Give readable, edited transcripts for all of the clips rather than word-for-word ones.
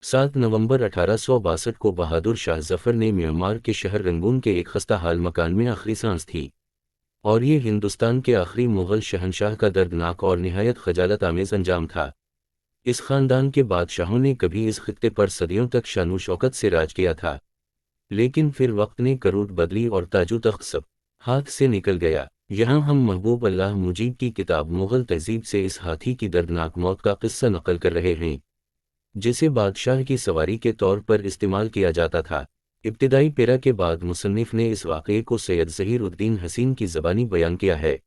7 नवंबर 1862 को बहादुर शाह ज़फ़र ने म्यांमार के शहर रंगून के एक खस्ता हाल मकान में आखिरी सांस थी, और ये हिंदुस्तान के आखिरी मुग़ल शहंशाह का दर्दनाक और निहायत खजालत आमेज़ अंजाम था। इस ख़ानदान के बादशाहों ने कभी इस खित्ते पर सदियों तक शान शौकत से राज किया था, लेकिन फिर वक्त ने करूट बदली और ताजो तख्त सब हाथ से निकल गया। यहाँ हम महबूब अल्लाह मुजीब की किताब मुग़ल तहज़ीब से इस हाथी की दर्दनाक मौत का किस्सा नकल कर रहे हैं, जिसे बादशाह की सवारी के तौर पर इस्तेमाल किया जाता था। इब्तिदाई पेरा के बाद मुसन्निफ़ ने इस वाक़ये को सैयद ज़हीर उद्दीन हसीन की ज़बानी बयान किया है,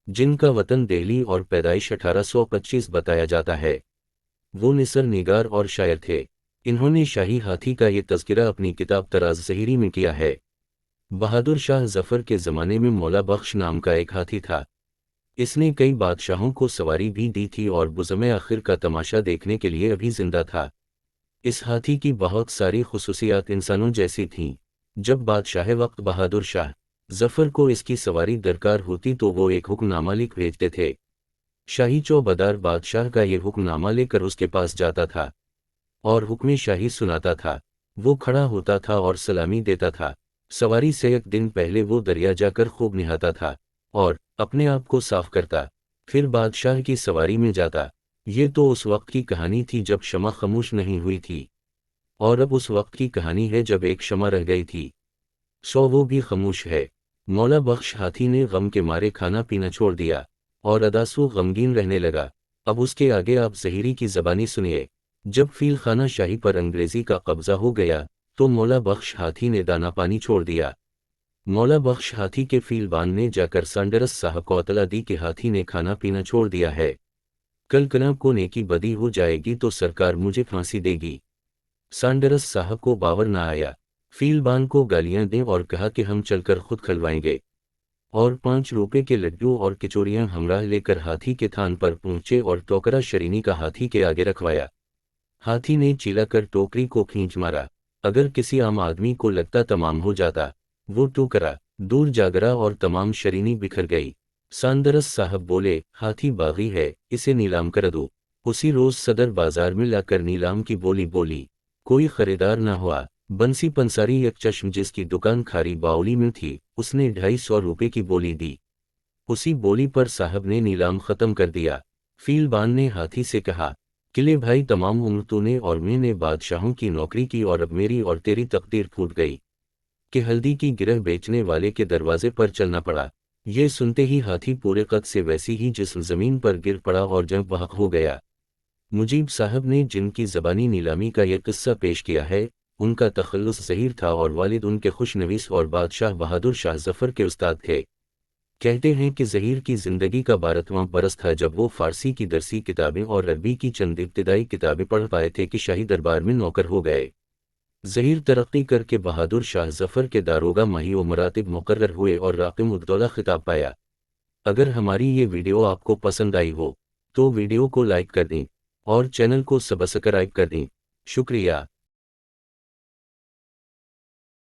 जिनका वतन दिल्ली और पैदाइश 1825 बताया जाता है। वो निसर निगार और शायर थे। इन्होंने शाही हाथी का ये तज़किरा अपनी किताब तराज़ ज़हीरी में किया है। बहादुर शाह ज़फ़र के ज़माने में मौला बख्श नाम का एक हाथी था। इसने कई बादशाहों को सवारी भी दी थी और बुज़म आखिर का तमाशा देखने के लिए अभी जिंदा था। इस हाथी की बहुत सारी खुसूसियात इंसानों जैसी थीं। जब बादशाह वक्त बहादुर शाह ज़फ़र को इसकी सवारी दरकार होती तो वो एक हुक्मनामा लिख भेजते थे। शाही चौबदार बादशाह का ये हुक्मनामा लेकर उसके पास जाता था और हुक्म शाही सुनाता था। वो खड़ा होता था और सलामी देता था। सवारी से एक दिन पहले वो दरिया जाकर खूब नहाता था और अपने आप को साफ करता, फिर बादशाह की सवारी में जाता। ये तो उस वक्त की कहानी थी जब शमा खामोश नहीं हुई थी, और अब उस वक्त की कहानी है जब एक शमा रह गई थी, सो वो भी खामोश है। मौला बख्श हाथी ने गम के मारे खाना पीना छोड़ दिया और अदासू गमगीन रहने लगा। अब उसके आगे आप ज़हीरी की ज़बानी सुनिए। जब फील खाना शाही पर अंग्रेज़ी का कब्ज़ा हो गया तो मौला बख्श हाथी ने दाना पानी छोड़ दिया। मौला बख्श हाथी के फीलबान ने जाकर सांडरस साहब को अतला दी कि हाथी ने खाना पीना छोड़ दिया है। कल कनाब को नेकी बदी हो जाएगी तो सरकार मुझे फांसी देगी। सांडरस साहब को बावर ना आया। फीलबान को गालियां दें और कहा कि हम चलकर खुद खलवाएंगे, और 5 रुपए के लड्डू और किचोरियां हमराह लेकर हाथी के थान पर पहुंचे और टोकरा शरीनी का हाथी के आगे रखवाया। हाथी ने चिल्लाकर टोकरी को खींच मारा। अगर किसी आम आदमी को लगता तमाम हो जाता, वो टोकरा दूर जागरा और तमाम शरीनी बिखर गई। सांदरस साहब बोले, हाथी बागी है, इसे नीलाम कर दो। उसी रोज सदर बाजार में लाकर नीलाम की बोली बोली। कोई खरीदार ना हुआ। बंसी पंसारी एक चश्म जिसकी दुकान खारी बाउली में थी, उसने 250 रुपए की बोली दी। उसी बोली पर साहब ने नीलाम खत्म कर दिया। फीलबान ने हाथी से कहा, किले भाई, तमाम उम्र तूने और मैंने बादशाहों की नौकरी की और अब मेरी और तेरी तकदीर फूट गई कि हल्दी की गिरह बेचने वाले के दरवाजे पर चलना पड़ा। ये सुनते ही हाथी पूरे कद से वैसी ही जिस्म जमीन पर गिर पड़ा और जंग बहक हो गया। मुजीब साहब ने जिनकी ज़बानी नीलामी का यह किस्सा पेश किया है, उनका तखल्लुस ज़हीर था और वालिद उनके खुशनवीस और बादशाह बहादुर शाह ज़फ़र के उस्ताद थे। कहते हैं कि ज़हीर की ज़िंदगी का 12वां बरस था जब वो फ़ारसी की दरसी किताबें और अरबी की चंद इब्तिदाई किताबें पढ़ पाए थे कि शाही दरबार में नौकर हो गए। ज़हीर तरक्की करके बहादुर शाह ज़फ़र के दारोगा माही व मरातिब मुकर्रर हुए और राक़िम उद्दौला खिताब पाया। अगर हमारी ये वीडियो आपको पसंद आई हो तो वीडियो को लाइक कर दें और चैनल को सब्सक्राइब कर दें। शुक्रिया।